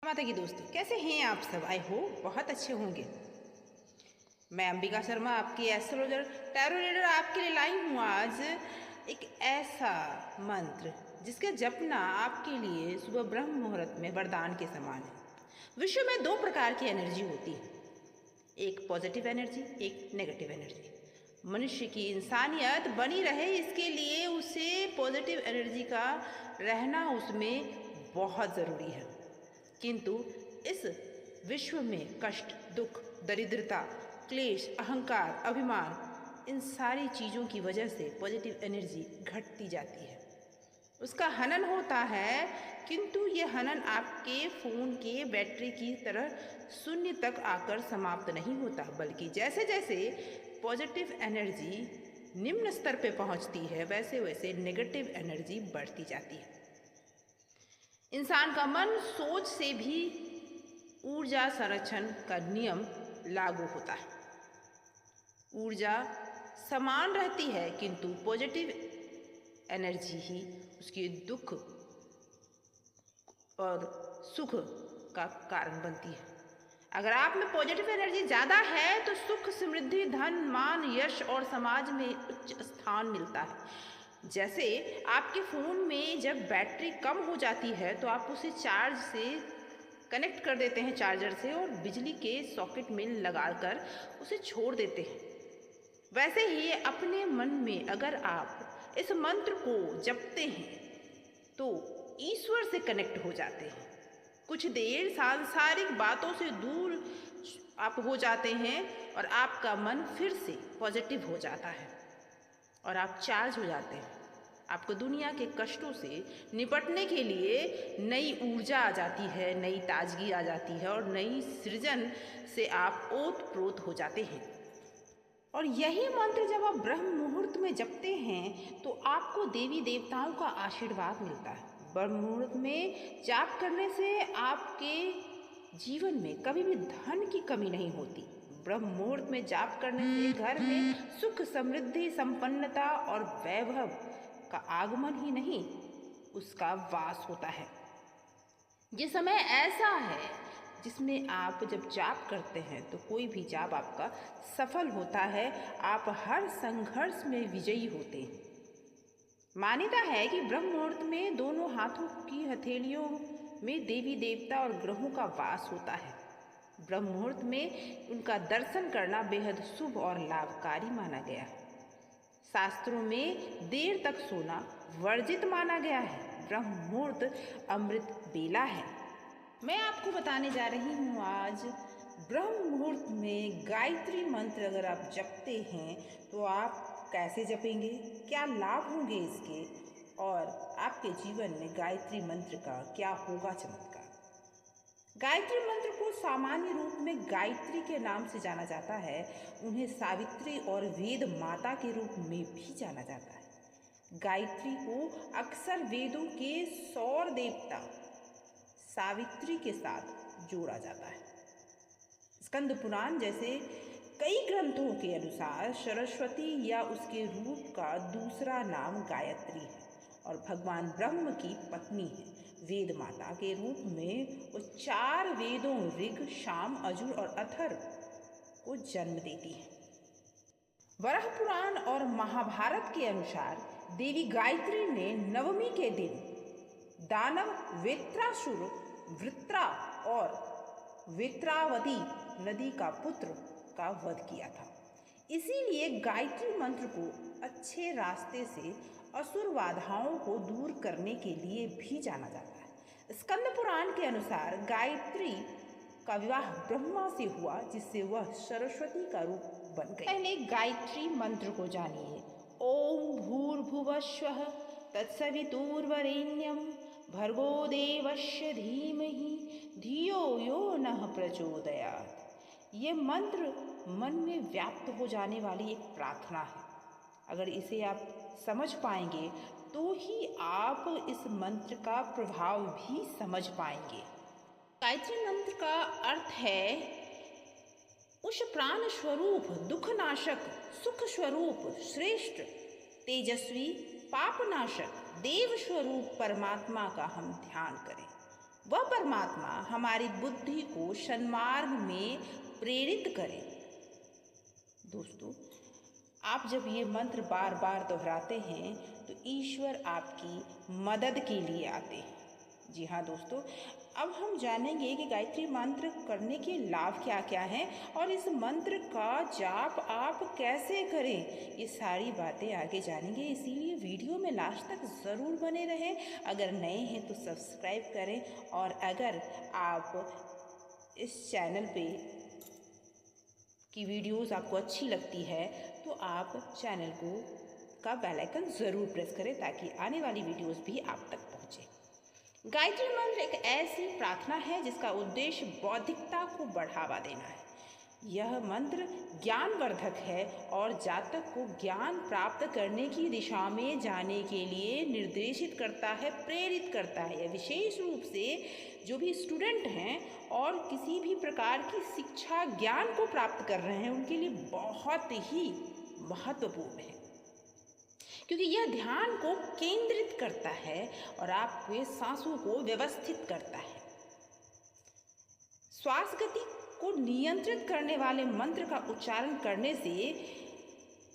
माता की दोस्तों, कैसे हैं आप सब? आई होप बहुत अच्छे होंगे। मैं अंबिका शर्मा, आपकी एस्ट्रोलॉजर टैरो रीडर, आपके लिए लाई हूँ आज एक ऐसा मंत्र जिसका जपना आपके लिए सुबह ब्रह्म मुहूर्त में वरदान के समान है। विश्व में दो प्रकार की एनर्जी होती है, एक पॉजिटिव एनर्जी, एक नेगेटिव एनर्जी। मनुष्य की इंसानियत बनी रहे इसके लिए उसे पॉजिटिव एनर्जी का रहना उसमें बहुत ज़रूरी है। किंतु इस विश्व में कष्ट, दुख, दरिद्रता, क्लेश, अहंकार, अभिमान, इन सारी चीज़ों की वजह से पॉजिटिव एनर्जी घटती जाती है, उसका हनन होता है। किंतु ये हनन आपके फ़ोन के बैटरी की तरह शून्य तक आकर समाप्त नहीं होता, बल्कि जैसे जैसे पॉजिटिव एनर्जी निम्न स्तर पे पहुंचती है वैसे वैसे नेगेटिव एनर्जी बढ़ती जाती है। इंसान का मन सोच से भी ऊर्जा संरक्षण का नियम लागू होता है। ऊर्जा समान रहती है किंतु पॉजिटिव एनर्जी ही उसके दुख और सुख का कारण बनती है। अगर आप में पॉजिटिव एनर्जी ज़्यादा है तो सुख, समृद्धि, धन, मान, यश और समाज में उच्च स्थान मिलता है। जैसे आपके फ़ोन में जब बैटरी कम हो जाती है तो आप उसे चार्ज से कनेक्ट कर देते हैं, चार्जर से, और बिजली के सॉकेट में लगाकर उसे छोड़ देते हैं। वैसे ही अपने मन में अगर आप इस मंत्र को जपते हैं तो ईश्वर से कनेक्ट हो जाते हैं। कुछ देर सांसारिक बातों से दूर आप हो जाते हैं और आपका मन फिर से पॉजिटिव हो जाता है और आप चार्ज हो जाते हैं। आपको दुनिया के कष्टों से निपटने के लिए नई ऊर्जा आ जाती है, नई ताजगी आ जाती है और नई सृजन से आप ओत-प्रोत हो जाते हैं। और यही मंत्र जब आप ब्रह्म मुहूर्त में जपते हैं तो आपको देवी देवताओं का आशीर्वाद मिलता है। ब्रह्म मुहूर्त में जाप करने से आपके जीवन में कभी भी धन की कमी नहीं होती। ब्रह्म मुहूर्त में जाप करने से घर में सुख, समृद्धि, संपन्नता और वैभव का आगमन ही नहीं, उसका वास होता है। ये समय ऐसा है जिसमें आप जब जाप करते हैं तो कोई भी जाप आपका सफल होता है, आप हर संघर्ष में विजयी होते हैं। मान्यता है कि ब्रह्म मुहूर्त में दोनों हाथों की हथेलियों में देवी देवता और ग्रहों का वास होता है। ब्रह्म मुहूर्त में उनका दर्शन करना बेहद शुभ और लाभकारी माना गया है। शास्त्रों में देर तक सोना वर्जित माना गया है। ब्रह्म मुहूर्त अमृत बेला है। मैं आपको बताने जा रही हूँ आज ब्रह्म मुहूर्त में गायत्री मंत्र अगर आप जपते हैं तो आप कैसे जपेंगे, क्या लाभ होंगे इसके, और आपके जीवन में गायत्री मंत्र का क्या होगा चमत्कार। गायत्री मंत्र को सामान्य रूप में गायत्री के नाम से जाना जाता है। उन्हें सावित्री और वेद माता के रूप में भी जाना जाता है। गायत्री को अक्सर वेदों के सौर देवता सावित्री के साथ जोड़ा जाता है। स्कंद पुराण जैसे कई ग्रंथों के अनुसार सरस्वती या उसके रूप का दूसरा नाम गायत्री है और भगवान ब्रह्म की पत्नी है। वेद माता के रूप में वो 4 वेदों ऋग, साम, यजुर और अथर्व को जन्म देती है। वराह पुराण और महाभारत के अनुसार देवी गायत्री ने नवमी के दिन दानव वेत्रासुर वृत्रा और वेत्रावती नदी का पुत्र का वध किया था। इसीलिए गायत्री मंत्र को अच्छे रास्ते से असुर बाधाओं को दूर करने के लिए भी जाना जाता है। स्कंद पुराण के अनुसार गायत्री का विवाह ब्रह्मा से हुआ जिससे वह सरस्वती का रूप बन गई। पहले गायत्री मंत्र को जानिए। ओम भूर्भुवस्वः तत्सवितुर्वरेण्यं भर्गो देवस्य धीमहि धियो यो नः प्रचोदयात्। ये मंत्र मन में व्याप्त हो जाने वाली एक प्रार्थना है। अगर इसे आप समझ पाएंगे तो ही आप इस मंत्र का प्रभाव भी समझ पाएंगे। गायत्री मंत्र का अर्थ है उस प्राण स्वरूप, दुखनाशक, सुख स्वरूप, श्रेष्ठ, तेजस्वी, पापनाशक, देव स्वरूप परमात्मा का हम ध्यान करें। वह परमात्मा हमारी बुद्धि को सन्मार्ग में प्रेरित करे। दोस्तों, आप जब ये मंत्र बार बार दोहराते हैं तो ईश्वर आपकी मदद के लिए आते हैं। जी हाँ दोस्तों, अब हम जानेंगे कि गायत्री मंत्र करने के लाभ क्या क्या हैं और इस मंत्र का जाप आप कैसे करें। ये सारी बातें आगे जानेंगे, इसीलिए वीडियो में लास्ट तक ज़रूर बने रहें। अगर नए हैं तो सब्सक्राइब करें और अगर आप इस चैनल पे की वीडियोस आपको अच्छी लगती है तो आप चैनल का बेल आइकन ज़रूर प्रेस करें ताकि आने वाली वीडियोस भी आप तक पहुँचे। गायत्री मंत्र एक ऐसी प्रार्थना है जिसका उद्देश्य बौद्धिकता को बढ़ावा देना है। यह मंत्र ज्ञानवर्धक है और जातक को ज्ञान प्राप्त करने की दिशा में जाने के लिए निर्देशित करता है, प्रेरित करता है। यह विशेष रूप से जो भी स्टूडेंट हैं और किसी भी प्रकार की शिक्षा ज्ञान को प्राप्त कर रहे हैं उनके लिए बहुत ही महत्वपूर्ण है, क्योंकि यह ध्यान को केंद्रित करता है और आपके सांसों को व्यवस्थित करता है। श्वास गति को नियंत्रित करने वाले मंत्र का उच्चारण करने से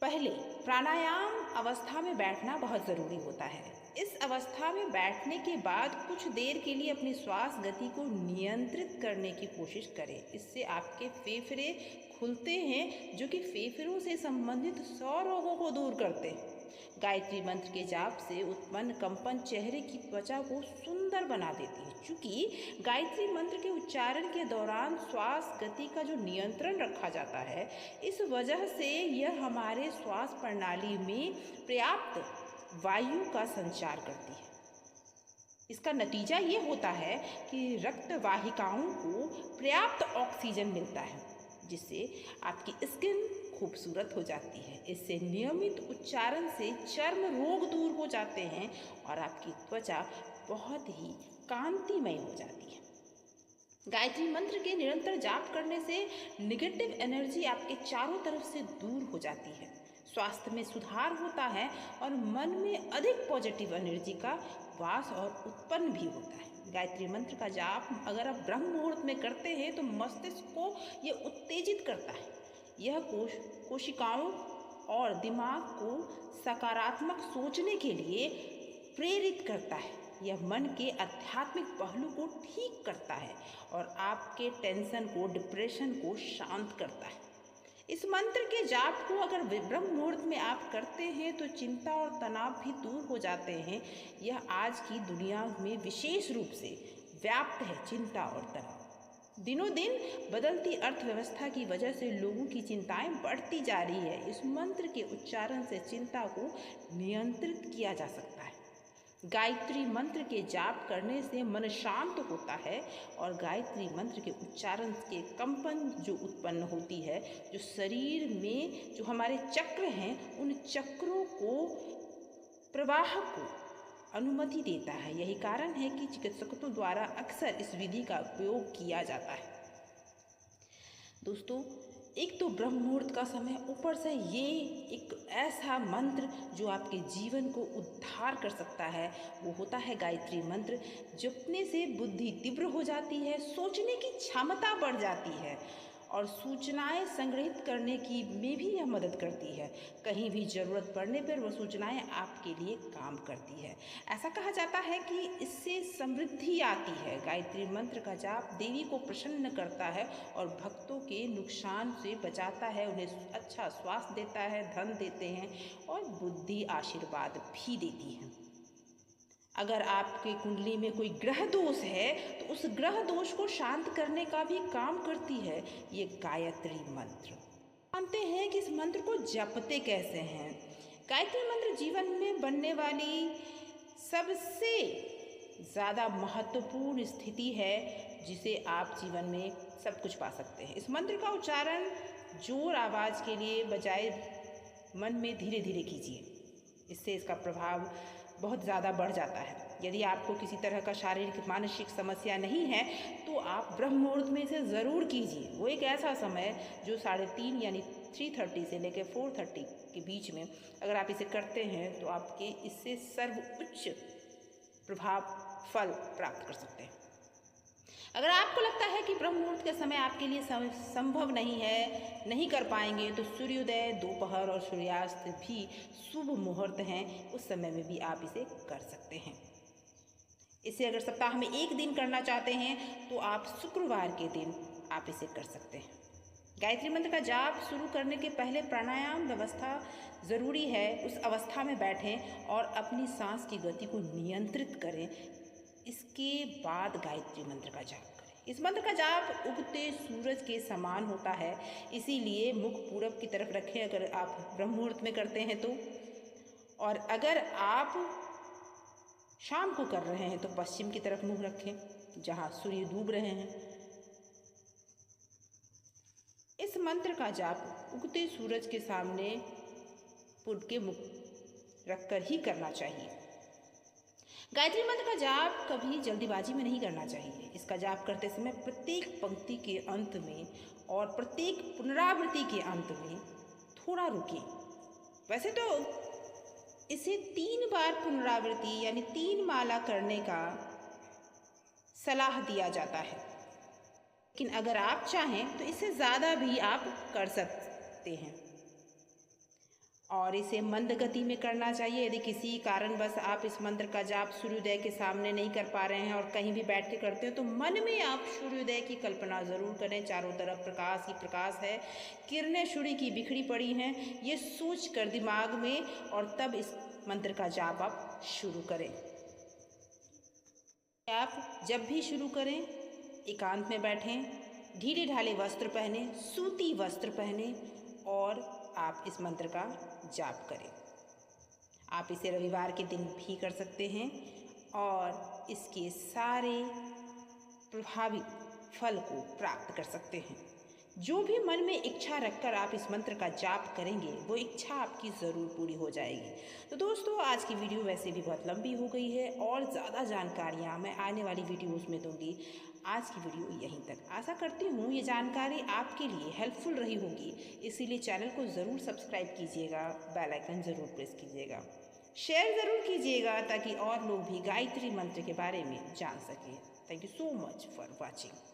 पहले प्राणायाम अवस्था में बैठना बहुत ज़रूरी होता है। इस अवस्था में बैठने के बाद कुछ देर के लिए अपनी श्वास गति को नियंत्रित करने की कोशिश करें। इससे आपके फेफड़े खुलते हैं जो कि फेफड़ों से संबंधित 100 रोगों को दूर करते हैं। गायत्री मंत्र के जाप से उत्पन्न कंपन चेहरे की त्वचा को सुंदर बना देती है। चूँकि गायत्री मंत्र के उच्चारण के दौरान श्वास गति का जो नियंत्रण रखा जाता है, इस वजह से यह हमारे श्वास प्रणाली में पर्याप्त वायु का संचार करती है। इसका नतीजा ये होता है कि रक्त वाहिकाओं को पर्याप्त ऑक्सीजन मिलता है, जिससे आपकी स्किन खूबसूरत हो जाती है। इससे नियमित उच्चारण से चर्म रोग दूर हो जाते हैं और आपकी त्वचा बहुत ही कांतिमय हो जाती है। गायत्री मंत्र के निरंतर जाप करने से निगेटिव एनर्जी आपके चारों तरफ से दूर हो जाती है, स्वास्थ्य में सुधार होता है और मन में अधिक पॉजिटिव एनर्जी का वास और उत्पन्न भी होता है। गायत्री मंत्र का जाप अगर आप ब्रह्म मुहूर्त में करते हैं तो मस्तिष्क को ये उत्तेजित करता है। यह कोशिकाओं और दिमाग को सकारात्मक सोचने के लिए प्रेरित करता है। यह मन के आध्यात्मिक पहलू को ठीक करता है और आपके टेंशन को, डिप्रेशन को शांत करता है। इस मंत्र के जाप को अगर ब्रह्म मुहूर्त में आप करते हैं तो चिंता और तनाव भी दूर हो जाते हैं। यह आज की दुनिया में विशेष रूप से व्याप्त है, चिंता और तनाव। दिनों दिन बदलती अर्थव्यवस्था की वजह से लोगों की चिंताएं बढ़ती जा रही है। इस मंत्र के उच्चारण से चिंता को नियंत्रित किया जा सकता है। गायत्री मंत्र के जाप करने से मन शांत होता है और गायत्री मंत्र के उच्चारण के कंपन जो उत्पन्न होती है, जो शरीर में जो हमारे चक्र हैं उन चक्रों को प्रवाह को अनुमति देता है। यही कारण है कि चिकित्सकों द्वारा अक्सर इस विधि का उपयोग किया जाता है। दोस्तों, एक तो ब्रह्म मुहूर्त का समय, ऊपर से ये एक ऐसा मंत्र जो आपके जीवन को उद्धार कर सकता है, वो होता है गायत्री मंत्र। जपने से बुद्धि तीव्र हो जाती है, सोचने की क्षमता बढ़ जाती है और सूचनाएं संग्रहित करने की में भी यह मदद करती है। कहीं भी ज़रूरत पड़ने पर वह सूचनाएं आपके लिए काम करती है। ऐसा कहा जाता है कि इससे समृद्धि आती है। गायत्री मंत्र का जाप देवी को प्रसन्न करता है और भक्तों के नुकसान से बचाता है, उन्हें अच्छा स्वास्थ्य देता है, धन देते हैं और बुद्धि आशीर्वाद भी देती है। अगर आपके कुंडली में कोई ग्रह दोष है तो उस ग्रह दोष को शांत करने का भी काम करती है ये गायत्री मंत्र। जानते हैं कि इस मंत्र को जपते कैसे हैं। गायत्री मंत्र जीवन में बनने वाली सबसे ज़्यादा महत्वपूर्ण स्थिति है जिसे आप जीवन में सब कुछ पा सकते हैं। इस मंत्र का उच्चारण जोर आवाज़ के लिए बजाय मन में धीरे धीरे कीजिए, इससे इसका प्रभाव बहुत ज़्यादा बढ़ जाता है। यदि आपको किसी तरह का शारीरिक मानसिक समस्या नहीं है तो आप ब्रह्म मुहूर्त में इसे ज़रूर कीजिए। वो एक ऐसा समय जो 3:30 यानी 3:30 से लेकर 4:30 के बीच में अगर आप इसे करते हैं तो आपके इससे सर्वोच्च प्रभाव फल प्राप्त कर सकते हैं। अगर आपको लगता है कि ब्रह्म मुहूर्त का समय आपके लिए संभव नहीं है, नहीं कर पाएंगे, तो सूर्योदय, दोपहर और सूर्यास्त भी शुभ मुहूर्त हैं। उस समय में भी आप इसे कर सकते हैं। इसे अगर सप्ताह में एक दिन करना चाहते हैं तो आप शुक्रवार के दिन आप इसे कर सकते हैं। गायत्री मंत्र का जाप शुरू करने के पहले प्राणायाम व्यवस्था ज़रूरी है। उस अवस्था में बैठें और अपनी सांस की गति को नियंत्रित करें। इसके बाद गायत्री मंत्र का जाप करें। इस मंत्र का जाप उगते सूरज के समान होता है, इसीलिए मुख पूरब की तरफ रखें अगर आप ब्रह्म मुहूर्त में करते हैं तो। और अगर आप शाम को कर रहे हैं तो पश्चिम की तरफ मुंह रखें जहां सूर्य डूब रहे हैं। इस मंत्र का जाप उगते सूरज के सामने पूरब के मुख रखकर ही करना चाहिए। गायत्री मंत्र का जाप कभी जल्दीबाजी में नहीं करना चाहिए। इसका जाप करते समय प्रत्येक पंक्ति के अंत में और प्रत्येक पुनरावृत्ति के अंत में थोड़ा रुकिए। वैसे तो इसे 3 बार पुनरावृत्ति यानी 3 माला करने का सलाह दिया जाता है, लेकिन अगर आप चाहें तो इससे ज़्यादा भी आप कर सकते हैं। और इसे मंद गति में करना चाहिए। यदि किसी कारणवश आप इस मंत्र का जाप सूर्योदय के सामने नहीं कर पा रहे हैं और कहीं भी बैठ के करते हैं तो मन में आप सूर्योदय की कल्पना ज़रूर करें। चारों तरफ प्रकाश ही प्रकाश है, किरणें सूर्य की बिखरी पड़ी हैं, ये सोच कर दिमाग में, और तब इस मंत्र का जाप आप शुरू करें। आप जब भी शुरू करें एकांत में बैठें, ढीले ढाले वस्त्र पहने, सूती वस्त्र पहने और आप इस मंत्र का जाप करें। आप इसे रविवार के दिन भी कर सकते हैं और इसके सारे प्रभावी फल को प्राप्त कर सकते हैं। जो भी मन में इच्छा रखकर आप इस मंत्र का जाप करेंगे वो इच्छा आपकी ज़रूर पूरी हो जाएगी। तो दोस्तों, आज की वीडियो वैसे भी बहुत लंबी हो गई है और ज़्यादा जानकारियाँ मैं आने वाली वीडियोज़ में दूंगी। आज की वीडियो यहीं तक। आशा करती हूँ ये जानकारी आपके लिए हेल्पफुल रही होगी, इसीलिए चैनल को ज़रूर सब्सक्राइब कीजिएगा, बेल आइकन ज़रूर प्रेस कीजिएगा, शेयर ज़रूर कीजिएगा ताकि और लोग भी गायत्री मंत्र के बारे में जान सकें। Thank you so much for watching.